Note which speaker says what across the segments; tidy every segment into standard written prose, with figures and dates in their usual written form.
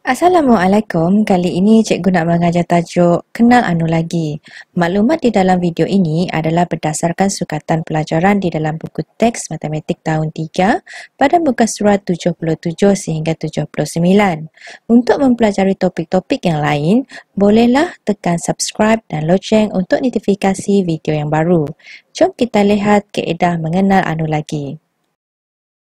Speaker 1: Assalamualaikum. Kali ini cikgu nak mengajar tajuk Kenal Anu Lagi. Maklumat di dalam video ini adalah berdasarkan sukatan pelajaran di dalam buku teks matematik tahun 3 pada muka surat 77 sehingga 79. Untuk mempelajari topik-topik yang lain, bolehlah tekan subscribe dan loceng untuk notifikasi video yang baru. Jom kita lihat kaedah mengenal anu lagi.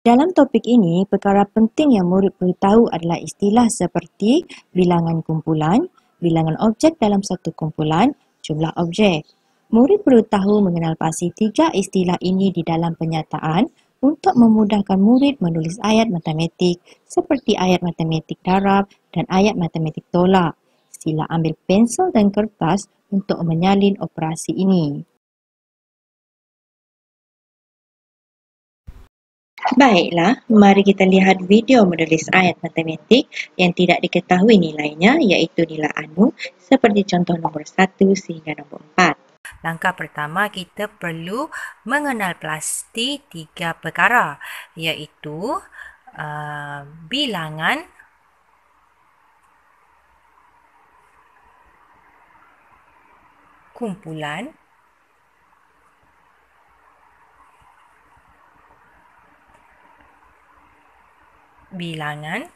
Speaker 1: Dalam topik ini, perkara penting yang murid perlu tahu adalah istilah seperti bilangan kumpulan, bilangan objek dalam satu kumpulan, jumlah objek. Murid perlu tahu mengenal pasti tiga istilah ini di dalam penyataan untuk memudahkan murid menulis ayat matematik seperti ayat matematik darab dan ayat matematik tolak. Sila ambil pensel dan kertas untuk menyalin operasi ini. Baiklah, mari kita lihat video menulis ayat matematik yang tidak diketahui nilainya, iaitu nilai anu, seperti contoh nombor 1 sehingga nombor 4.
Speaker 2: Langkah pertama, kita perlu mengenal pasti tiga perkara, iaitu bilangan, kumpulan, bilangan,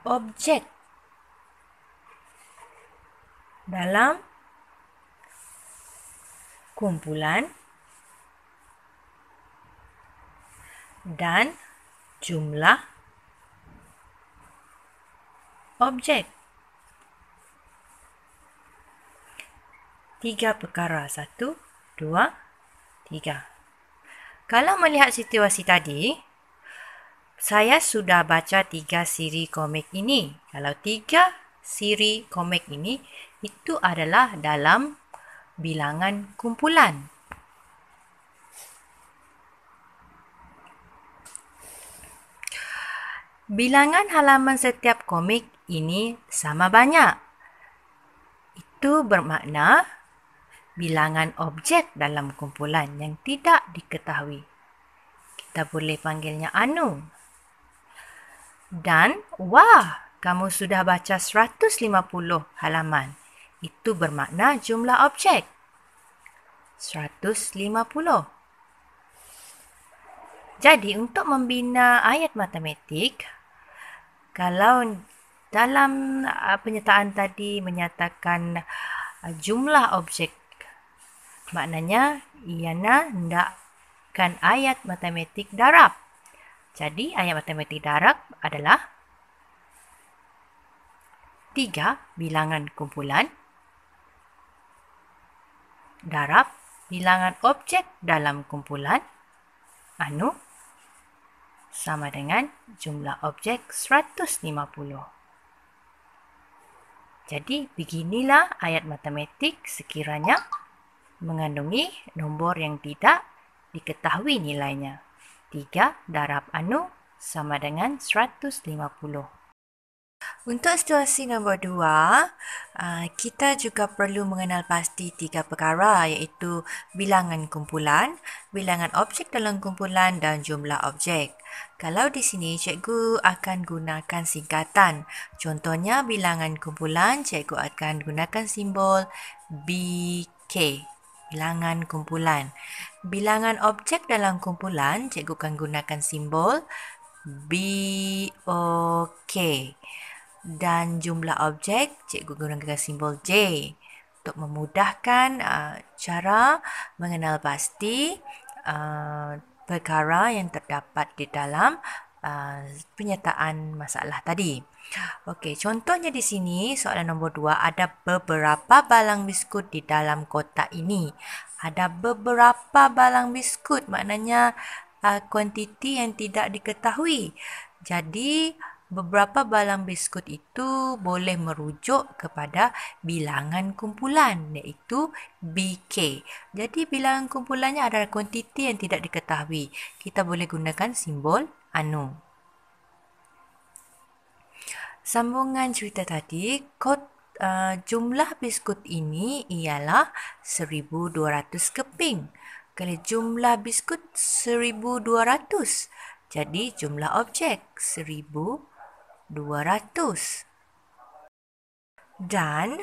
Speaker 2: objek dalam kumpulan, dan jumlah objek. Tiga perkara, 1, 2, 3. Kalau melihat situasi tadi, saya sudah baca 3 siri komik ini. Kalau 3 siri komik ini, itu adalah dalam bilangan kumpulan. Bilangan halaman setiap komik ini sama banyak. Itu bermakna bilangan objek dalam kumpulan yang tidak diketahui. Kita boleh panggilnya anu. Dan, wah, kamu sudah baca 150 halaman. Itu bermakna jumlah objek. 150. Jadi, untuk membina ayat matematik, kalau dalam penyataan tadi menyatakan jumlah objek, maknanya iana hendakkan ayat matematik darab. Jadi ayat matematik darab adalah 3 bilangan kumpulan darab bilangan objek dalam kumpulan anu sama dengan jumlah objek 150. Jadi beginilah ayat matematik sekiranya mengandungi nombor yang tidak diketahui nilainya. 3 darab anu sama dengan 150. Untuk situasi nombor 2, kita juga perlu mengenal pasti 3 perkara, iaitu bilangan kumpulan, bilangan objek dalam kumpulan dan jumlah objek. Kalau di sini cikgu akan gunakan singkatan. Contohnya bilangan kumpulan, cikgu akan gunakan simbol BK. Bilangan kumpulan. Bilangan objek dalam kumpulan, cikgu akan gunakan simbol BOK. Dan jumlah objek, cikgu gunakan simbol J untuk memudahkan cara mengenal pasti perkara yang terdapat di dalam penyataan masalah tadi. Okey, contohnya di sini soalan nombor 2, ada beberapa balang biskut di dalam kotak ini. Ada beberapa balang biskut, maknanya kuantiti yang tidak diketahui. Jadi beberapa balang biskut itu boleh merujuk kepada bilangan kumpulan, iaitu BK. Jadi bilangan kumpulannya adalah kuantiti yang tidak diketahui. Kita boleh gunakan simbol anu. Sambungan cerita tadi, jumlah biskut ini ialah 1,200 keping. Kalau jumlah biskut 1,200, Jadi jumlah objek 1,200. Dan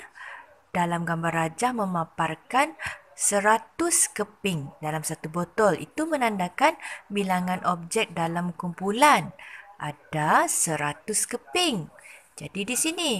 Speaker 2: dalam gambar rajah memaparkan 100 keping dalam satu botol. Itu menandakan bilangan objek dalam kumpulan. Ada 100 keping. Jadi di sini,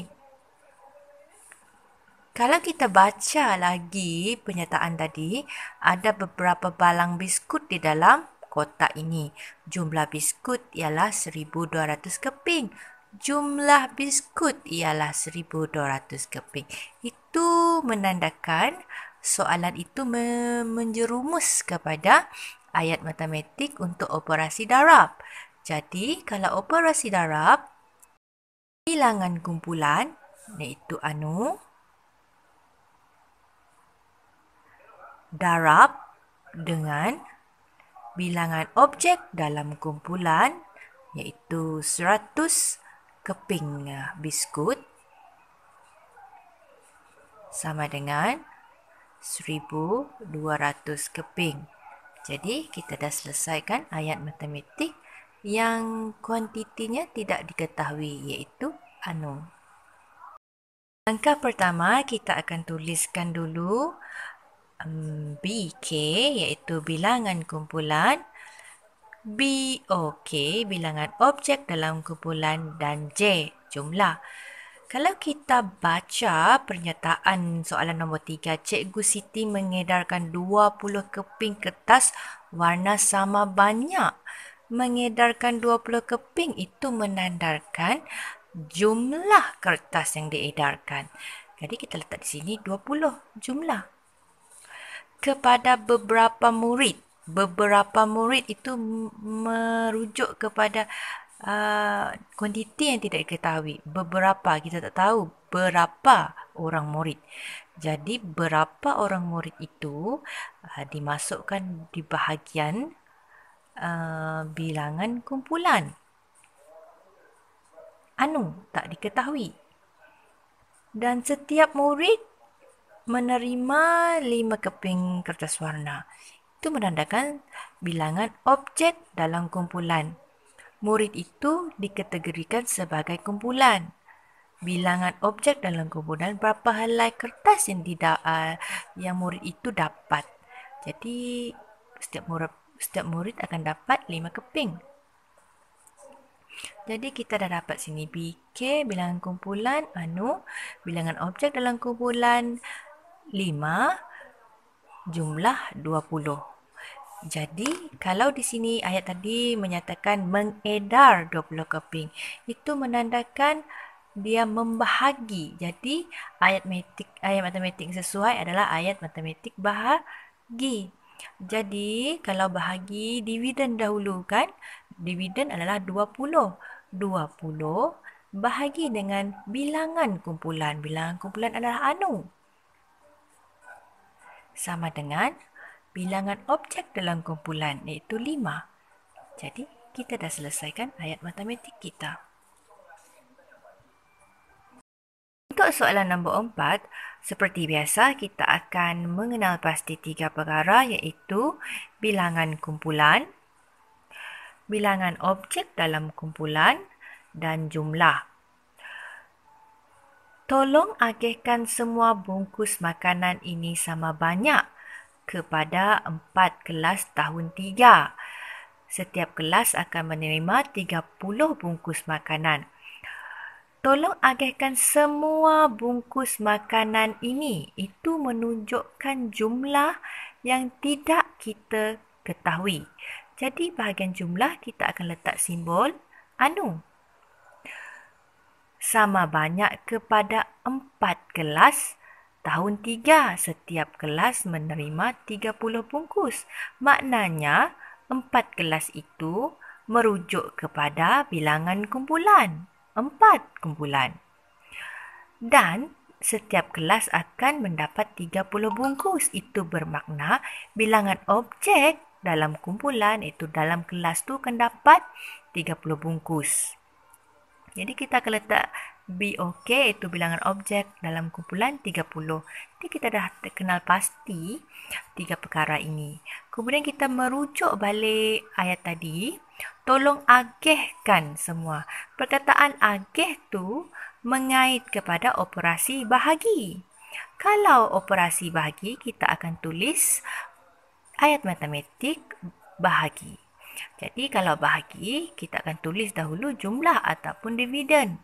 Speaker 2: kalau kita baca lagi pernyataan tadi, ada beberapa balang biskut di dalam kotak ini. Jumlah biskut ialah 1,200 keping. Jumlah biskut ialah 1,200 keping. Itu menandakan soalan itu menjerumus kepada ayat matematik untuk operasi darab. Jadi, kalau operasi darab, bilangan kumpulan iaitu anu darab dengan bilangan objek dalam kumpulan iaitu 100 keping biskut sama dengan 1,200 keping. Jadi kita dah selesaikan ayat matematik yang kuantitinya tidak diketahui iaitu anu. Langkah pertama kita akan tuliskan dulu BK iaitu bilangan kumpulan, BOK bilangan objek dalam kumpulan dan J jumlah. Kalau kita baca pernyataan soalan nombor 3, Cikgu Siti mengedarkan 20 keping kertas warna sama banyak. Mengedarkan 20 keping itu menandakan jumlah kertas yang diedarkan. Jadi kita letak di sini 20 jumlah. Kepada beberapa murid. Beberapa murid itu merujuk kepada kuantiti yang tidak diketahui. Beberapa, kita tak tahu berapa orang murid. Jadi berapa orang murid itu dimasukkan di bahagian bilangan kumpulan. Anu tak diketahui. Dan setiap murid menerima 5 keping kertas warna. Itu menandakan bilangan objek dalam kumpulan. Murid itu dikategorikan sebagai kumpulan. Bilangan objek dalam kumpulan berapa helai kertas yang murid itu dapat. Jadi setiap murid akan dapat 5 keping. Jadi kita dah dapat sini BK bilangan kumpulan anu, bilangan objek dalam kumpulan 5, jumlah 20. Jadi, kalau di sini ayat tadi menyatakan mengedar 20 keping, itu menandakan dia membahagi. Jadi, ayat matematik sesuai adalah ayat matematik bahagi. Jadi, kalau bahagi dividen dahulu kan, dividen adalah 20. 20 bahagi dengan bilangan kumpulan. Bilangan kumpulan adalah anu. Sama dengan bilangan objek dalam kumpulan iaitu 5. Jadi, kita dah selesaikan ayat matematik kita. Untuk soalan nombor 4, seperti biasa kita akan mengenal pasti 3 perkara iaitu bilangan kumpulan, bilangan objek dalam kumpulan dan jumlah. Tolong agihkan semua bungkus makanan ini sama banyak kepada 4 kelas tahun 3. Setiap kelas akan menerima 30 bungkus makanan. Tolong agihkan semua bungkus makanan ini. Itu menunjukkan jumlah yang tidak kita ketahui. Jadi bahagian jumlah kita akan letak simbol anu. Sama banyak kepada 4 kelas tahun 3. Setiap kelas menerima 30 bungkus. Maknanya 4 kelas itu merujuk kepada bilangan kumpulan. 4 kumpulan. Dan setiap kelas akan mendapat 30 bungkus. Itu bermakna bilangan objek dalam kumpulan iaitu dalam kelas tu akan dapat 30 bungkus. Jadi kita akan letak BOK iaitu bilangan objek dalam kumpulan 30. Jadi kita dah kenal pasti 3 perkara ini. Kemudian kita merujuk balik ayat tadi. tolong agihkan semua. Perkataan agih tu mengait kepada operasi bahagi. Kalau operasi bahagi, kita akan tulis ayat matematik bahagi. Jadi kalau bahagi, kita akan tulis dahulu jumlah ataupun dividen,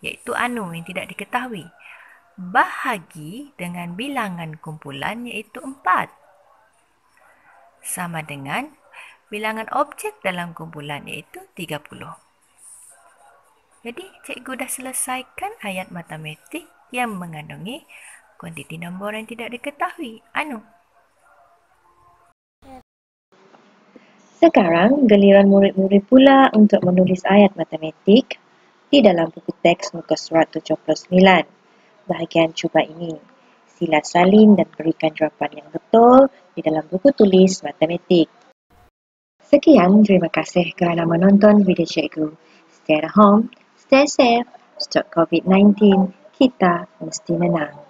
Speaker 2: iaitu anu yang tidak diketahui. Bahagi dengan bilangan kumpulan iaitu 4. Sama dengan bilangan objek dalam kumpulan iaitu 30. Jadi, cikgu dah selesaikan ayat matematik yang mengandungi kuantiti nombor yang tidak diketahui. Anu.
Speaker 1: Sekarang, giliran murid-murid pula untuk menulis ayat matematik di dalam buku teks muka surat 79. Bahagian cuba ini. Sila salin dan berikan jawapan yang betul di dalam buku tulis matematik. Sekian, terima kasih kerana menonton video cikgu. Stay at home, stay safe, stop COVID-19, kita mesti menang.